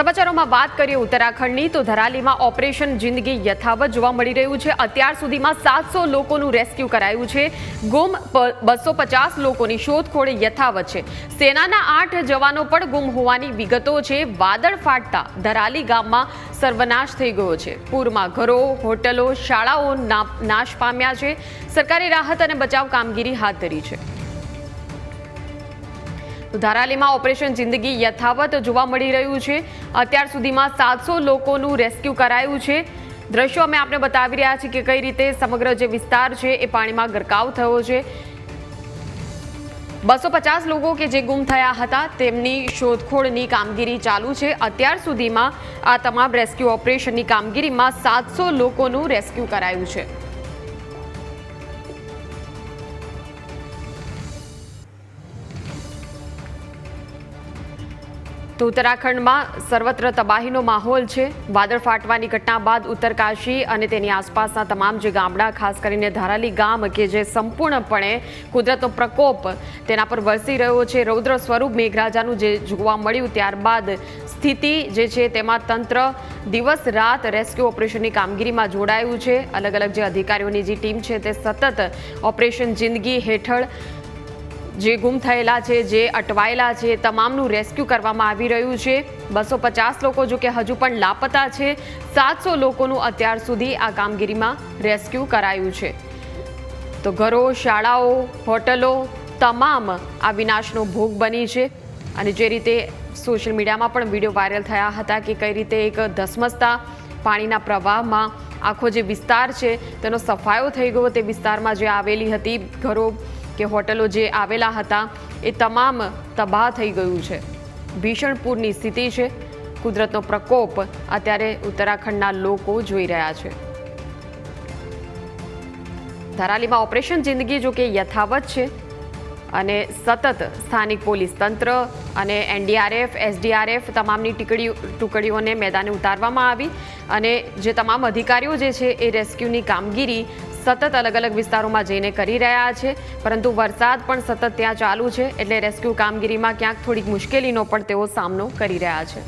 સમાચારોમાં વાત કરીએ ઉત્તરાખંડની તો ધરાલીમાં ઓપરેશન જિંદગી યથાવત જોવા મળી રહ્યું છે। અત્યાર સુધીમાં 700 લોકોનું રેસ્ક્યુ કરાયું છે। ગુમ 250 લોકોની શોધખોળ યથાવત છે। સેનાના 8 જવાનો પણ ગુમ હોવાની વિગતો છે। વાદળ ફાટતા ધરાલી ગામમાં સર્વનાશ થઈ ગયો છે। પૂરમાં ઘરો, હોટલો, શાળાઓ નાશ પામ્યા છે। સરકારે રાહત અને બચાવ કામગીરી હાથ ધરી છે। ધરાલીમાં ઓપરેશન જિંદગી યથાવત જોવા મળી રહ્યું છે। અત્યાર સુધીમાં 700 લોકોનું રેસ્ક્યુ કરાયું છે। દ્રશ્યો અમે આપને બતાવી રહ્યા છીએ કે કઈ રીતે સમગ્ર જે વિસ્તાર છે એ પાણીમાં ગરકાવ થયો છે। 250 લોકો કે જે ગુમ થયા હતા તેમની શોધખોળની કામગીરી ચાલુ છે। અત્યાર સુધીમાં આ તમામ રેસ્ક્યુ ઓપરેશનની કામગીરીમાં 700 લોકોનું રેસ્ક્યુ કરાયું છે। તો ઉત્તરાખંડમાં સર્વત્ર તબાહીનો માહોલ છે। વાદળ ફાટવાની ઘટના બાદ ઉત્તરકાશી અને તેની આસપાસના તમામ જે ગામડા, ખાસ કરીને ધરાલી ગામ કે જે સંપૂર્ણપણે કુદરતનો પ્રકોપ તેના પર વરસી રહ્યો છે। રૌદ્ર સ્વરૂપ મેઘરાજાનું જે જોવા મળ્યું ત્યારબાદ સ્થિતિ જે છે તેમાં તંત્ર દિવસ રાત રેસ્ક્યુ ઓપરેશનની કામગીરીમાં જોડાયું છે। અલગ અલગ જે અધિકારીઓની જે ટીમ છે તે સતત ઓપરેશન જિંદગી હેઠળ જે ગુમ થયેલા છે, જે અટવાયેલા છે, તમામનું રેસ્ક્યુ કરવામાં આવી રહ્યું છે। 250 લોકો જો કે હજુ પણ લાપતા છે। 700 લોકોનું અત્યાર સુધી આ કામગીરીમાં રેસ્ક્યુ કરાયું છે। તો ઘરો, શાળાઓ, હોટલો તમામ આ વિનાશનો ભોગ બની છે। અને જે રીતે સોશિયલ મીડિયામાં પણ વિડીયો વાયરલ થયા હતા કે કઈ રીતે એક ધસમસતા પાણીના પ્રવાહમાં આખો જે વિસ્તાર છે તેનો સફાયો થઈ ગયો। તે વિસ્તારમાં જે આવેલી હતી ઘરો કે હોટલો જે આવેલા હતા એ તમામ તબાહ થઈ ગયું છે। ભીષણ પૂરની સ્થિતિ છે। કુદરતનો પ્રકોપ અત્યારે ઉત્તરાખંડના લોકો જોઈ રહ્યા છે। ધરાલીમાં ઓપરેશન જિંદગી જો કે યથાવત છે અને સતત સ્થાનિક પોલીસ તંત્ર અને NDRF, SDRF તમામની ટુકડીઓને મેદાને ઉતારવામાં આવી અને જે તમામ અધિકારીઓ જે છે એ રેસ્ક્યુની કામગીરી સતત અલગ અલગ વિસ્તારોમાં જઈને કરી રહ્યા છે। પરંતુ વરસાદ પણ સતત ત્યાં ચાલુ છે એટલે રેસ્ક્યુ કામગીરીમાં ક્યાંક થોડીક મુશ્કેલીનો પણ તેઓ સામનો કરી રહ્યા છે।